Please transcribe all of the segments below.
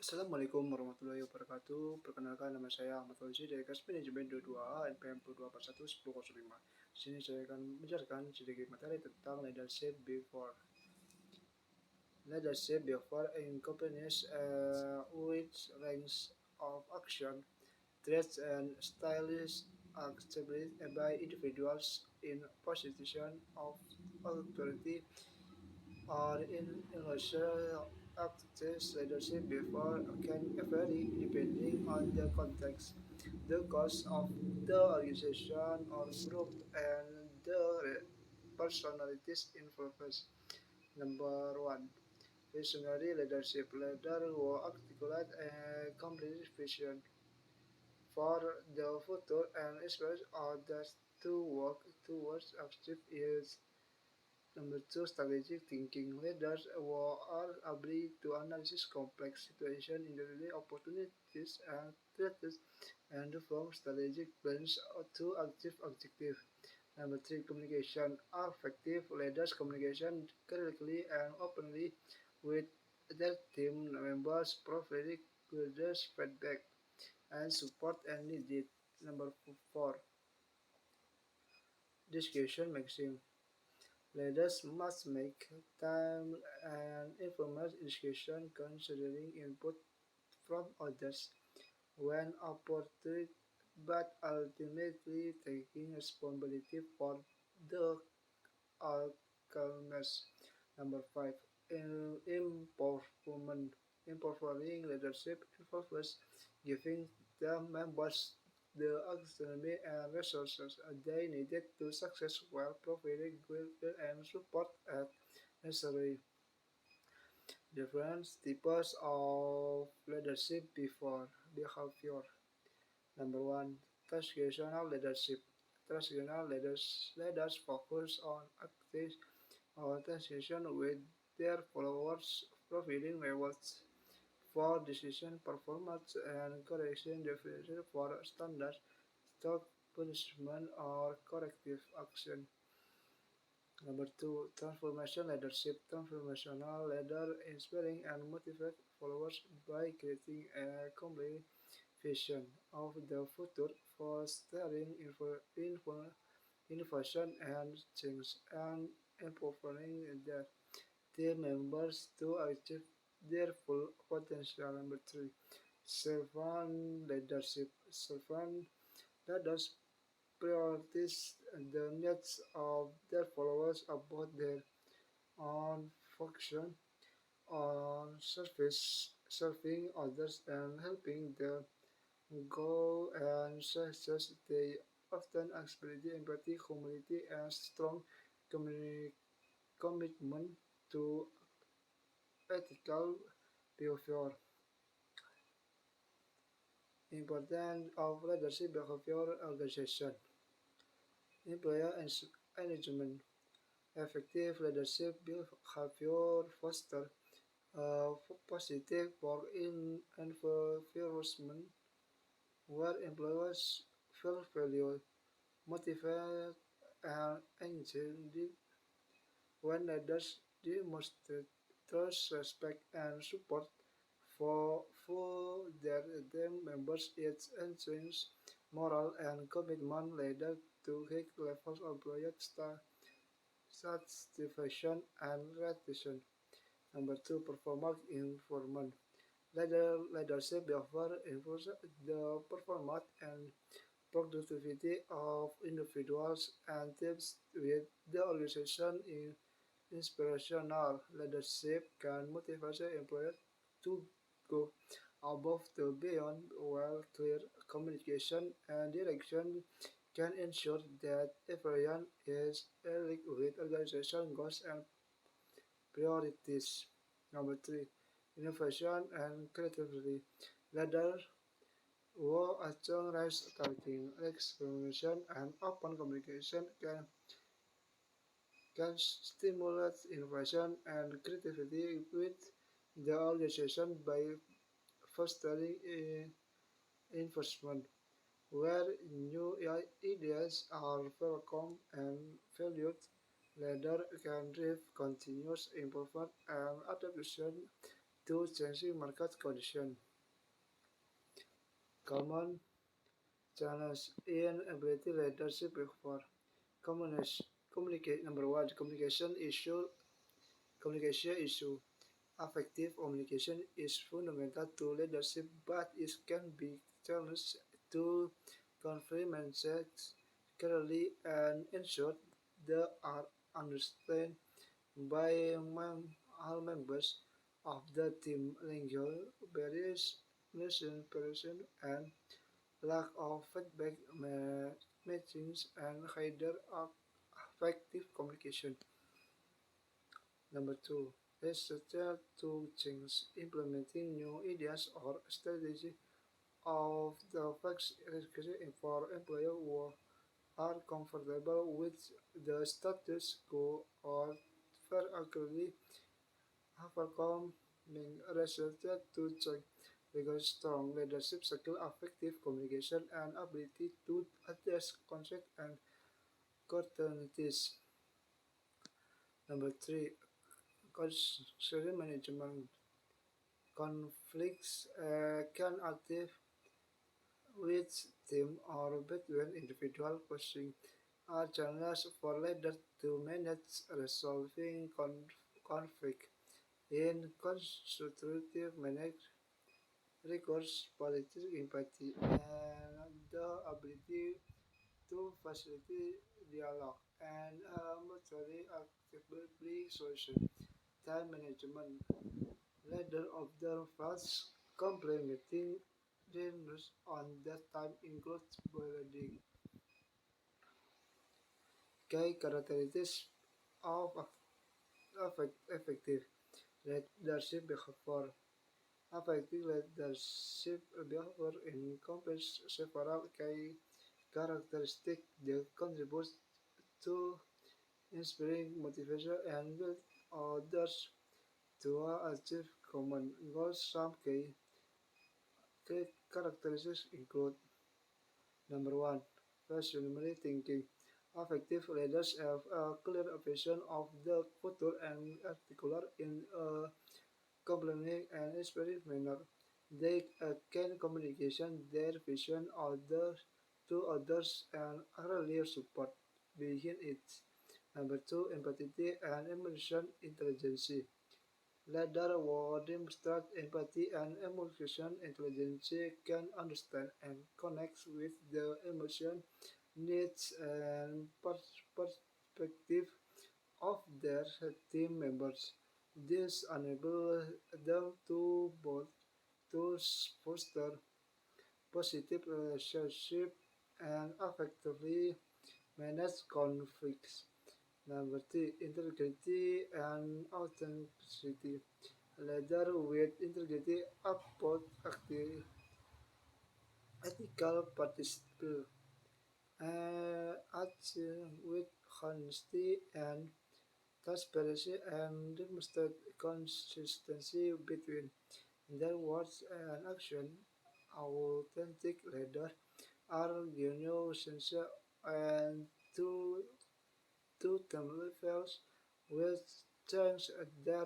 Assalamualaikum warahmatullahi wabarakatuh. Perkenalkan, nama saya Ahmad Fauzi dari Kelas Manajemen 22A NPM 2241-1005. Di sini saya akan menjelaskan sedikit materi tentang leadership before. Leadership before encompasses a wide range of action, traits, and styles accepted by individuals in position of authority or in initial acts leadership before can vary depending on the context, the cost of the organization or group, and the personalities involved. Number one, visionary leadership. Leader who articulate a complete vision for the future and inspires others to work towards achieve its. Number two, strategic thinking. Leaders who are able to analyze complex situations, individual opportunities, and threats, and to form strategic plans to achieve objectives. Number three, communication. Effective leaders communication clearly and openly with their team members, providing good feedback and support and needed. Number four, discussion maximum. Leaders must make time and informal discussion considering input from others when appropriate, but ultimately taking responsibility for the outcomes. Number five, empowerment. Empowering leadership involves giving the members the autonomy and resources they needed to success while providing guidance and support as necessary. Different types of leadership before behavior. Number one, transactional leadership. Leaders focus on active or transaction with their followers, providing rewards for decision performance and correction definition for standard stock punishment or corrective action. Number two, transformation leadership. Transformational leader inspiring and motivate followers by creating a complete vision of the future, fostering innovation and change, and empowering their team members to achieve their full potential. Number three, servant leadership. Servant leaders prioritize the needs of their followers above their own function on service, serving others and helping them go and success. They often exhibit empathy, humility, and strong communi- commitment to ethical behavior. Importance of leadership behavior organization. Employer engagement. Effective leadership behavior foster a positive work environment where employees feel valued, motivated, and engaged. When leaders demonstrate trust, respect, and support for their team members, it ensures moral and commitment leader to high levels of employee satisfaction and retention. Number two, performance improvement. Leadership behavior improves the performance and productivity of individuals and teams with the organization in inspirational leadership can motivate employees to go above and beyond, while clear communication and direction can ensure that everyone is aligned with organization goals and priorities. Number three, innovation and creativity. Leaders who encourage thinking, experimentation, and open communication can stimulate innovation and creativity with the organization by fostering investment where new ideas are welcome and valued. Leaders can drive continuous improvement and adaptation to changing market conditions. Common channels in ability leadership for communicate. Number one, communication issue. Effective communication is fundamental to leadership, but it can be challenged to convey messages clearly and ensure they are understood by all members of the team. Language barriers, misinterpretation, and lack of feedback matchings and hinder effective communication. Number two, research to change implementing new ideas or strategy of the facts education for employer who are comfortable with the status quo or accurately overcoming research to check because strong leadership skill, effective communication, and ability to address conflict and opportunities. Number three, consider management conflicts can active with team or between individual posing are channels for leaders to manage resolving conflict in constructive manner requires political empathy and the ability to facilitate dialogue and mutually acceptable solution. Time management. Leader of the fast complementing genres on that time includes building key characteristics of effective leadership behavior. Effective leadership behavior encompasses several key characteristics that contribute to inspiring motivation and build others to achieve common goals. Some key characteristics include number one, visionary thinking. Effective leaders have a clear vision of the future and articulate in a compelling and inspiring manner. They can communication their vision to others and really support behind it. Number two, empathy and emotion intelligence. Leaders who demonstrate empathy and emotion intelligence can understand and connect with the emotion, needs, and perspective of their team members. This enables them to both to foster positive relationships and effectively manage conflicts. Number three, integrity and authenticity. Leaders with integrity uphold ethical participation act with honesty and transparency and demonstrate consistency between their words and action. Authentic leaders are genuine, sincere, and to themselves will change their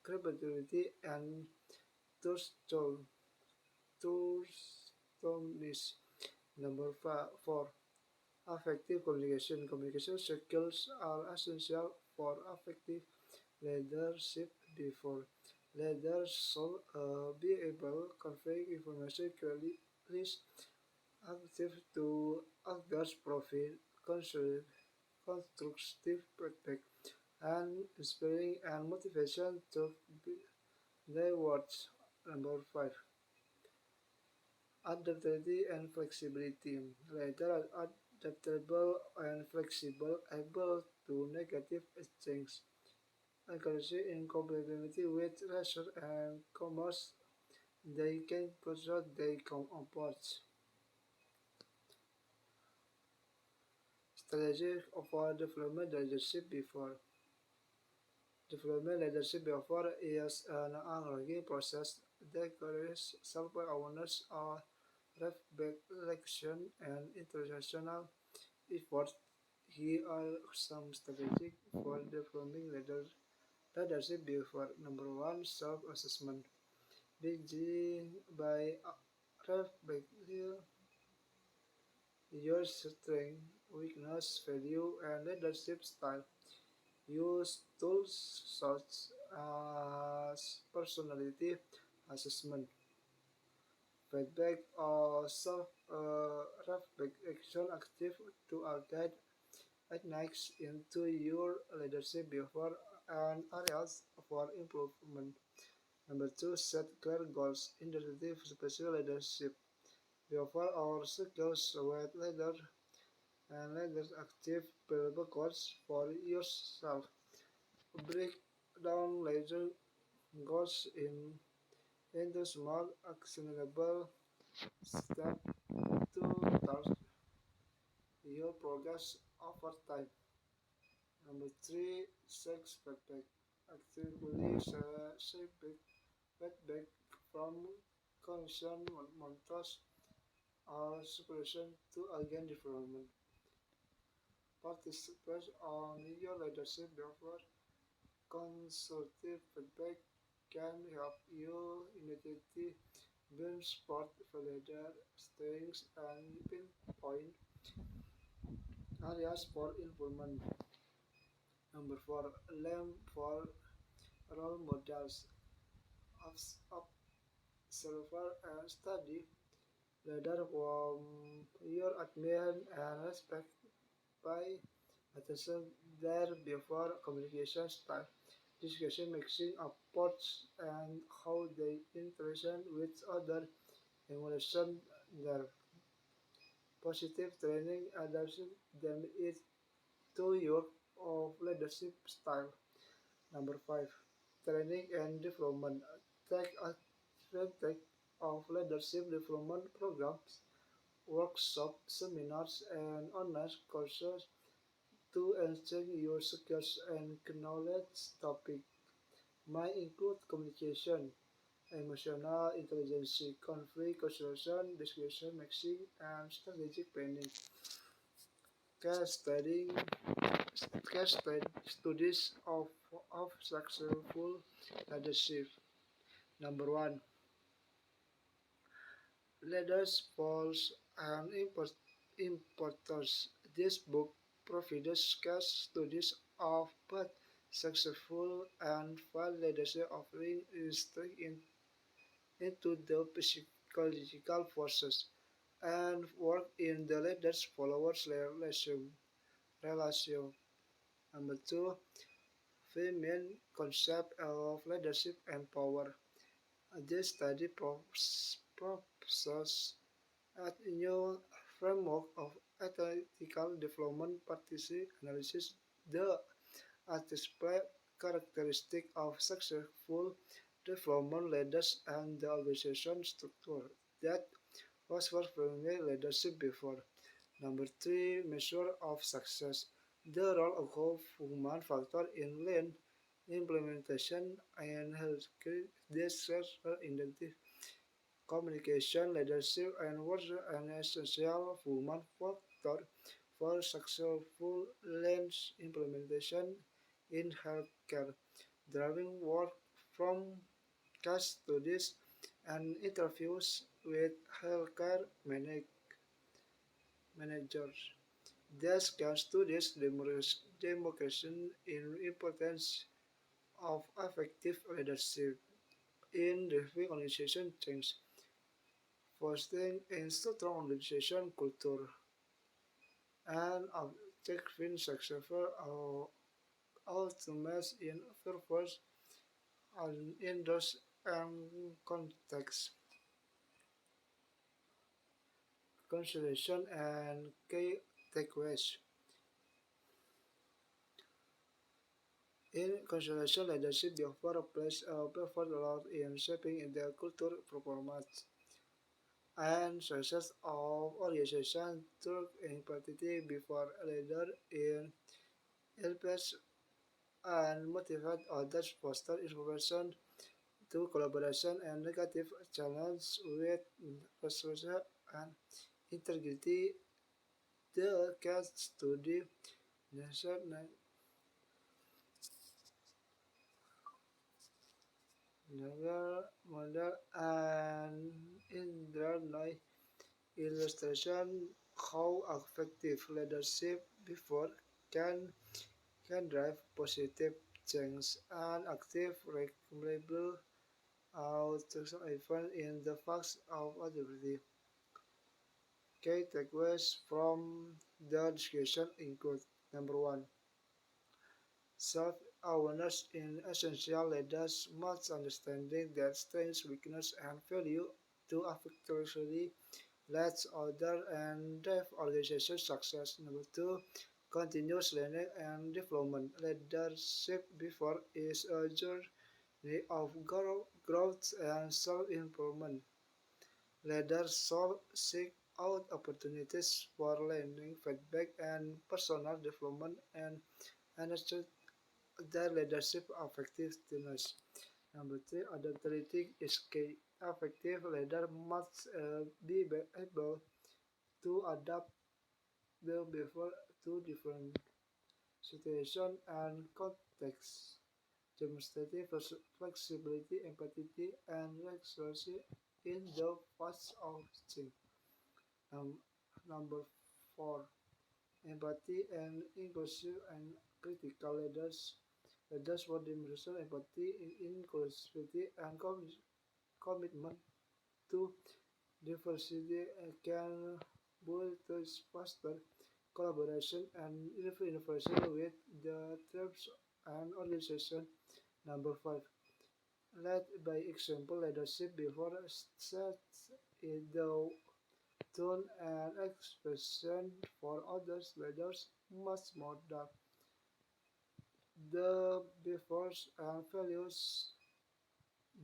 credibility and truthfulness. Number four, effective communication. Communication skills are essential for effective leadership. Before leaders should be able to convey information clearly, active to others, profit, constructive feedback, and inspiring and motivation to be their words. Number five, adaptability and flexibility. Leaders are adaptable and flexible, able to negative exchange, encouraging in compatibility with leisure and commerce. They can control their approach. Strategy for development leadership before. Development leadership before is an ongoing process that requires self-awareness, reflection, and international effort. Here are some strategies for developing leadership before. Number one, self-assessment. Beijing by reflecting your strength, weakness, value, and leadership style. Use tools such as personality assessment, feedback, or self-reflection active to guide ignites into your leadership behavior and areas for improvement. Number two, set clear goals. Initiative special leadership. Behavior or skills with leaders active playable goals for yourself. Break down larger goals into small actionable steps to start your progress over time. Number three, sex feedback. Actively seek feedback from concerned mentors or supervision to again development. Participate on your leadership before constructive feedback can help you immediately build spot leader strengths and pinpoint areas for improvement. Number four, learn for role models. Observer and study leader whom you admire and respect by attention their before communication style, discussion mixing approach, and how they interact with other emulation their positive training adaptation them it to your of leadership style. Number five, training and development. Take advantage of leadership development programs, workshops, seminars, and online courses to enhance your skills and knowledge. Topic might include communication, emotional intelligence, conflict resolution, discussion making, and strategic planning. Case studying studies of successful leadership. Number one, leaders, polls, and importers. This book provides case studies of both successful and failed leadership offering insight into the psychological forces and work in the leaders followers relation. Number two, the main concept of leadership and power. This study proposes a new framework of ethical development practices analysis the archetypal characteristic of successful development leaders and the organization structure that was for primary leadership before. Number three, measure of success. The role of human factor in lean implementation and healthcare disaster identity, communication, leadership, and was an essential human factor for successful lean implementation in healthcare, driving work from case studies and interviews with healthcare managers. These case studies demonstration in importance of effective leadership in driving organization change, fostering a strong organization culture, and achieving successful outcomes in purpose and in those contexts. Consideration and key takeaways. In consideration, leadership therefore plays a pivotal role in shaping the culture, performance, and success of organizations through empathy before a leader in helps and motivate others, foster innovation through collaboration and negative challenge with resolution and integrity. The case study Another model and Indra illustration how effective leadership before can can drive positive change and active recommendable outcomes even in the face of adversity. Key takeaways from the discussion include number one, self-awareness in essential leaders must understanding their strengths, weakness, and value to effectively lead others and drive organization success. Number two, continuous learning and development. Leadership before is a journey of growth and self-improvement. Leaders should seek out opportunities for learning, feedback, and personal development and enhance their leadership effectiveness. Number three, adaptability is key. Effective leader must be able to adapt the behavior to different situations and contexts, demonstrating flexibility, empathy, and resiliency in the face of change. Um, Number four, empathy and inclusive and critical leaders. Leaders for demonstration empathy, inclusivity, and commitment to diversity can build trust, foster collaboration and innovation with the tribes and organization. Number five, led by example leadership before sets the tone and expression for others. Leaders must model the befores and values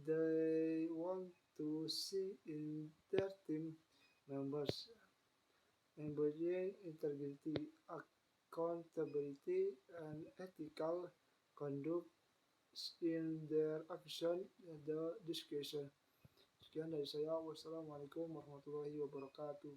they want to see in their team members, embodying integrity, accountability, and ethical conduct in their action. The discussion. Sekian dari saya. Wassalamualaikum warahmatullahi wabarakatuh.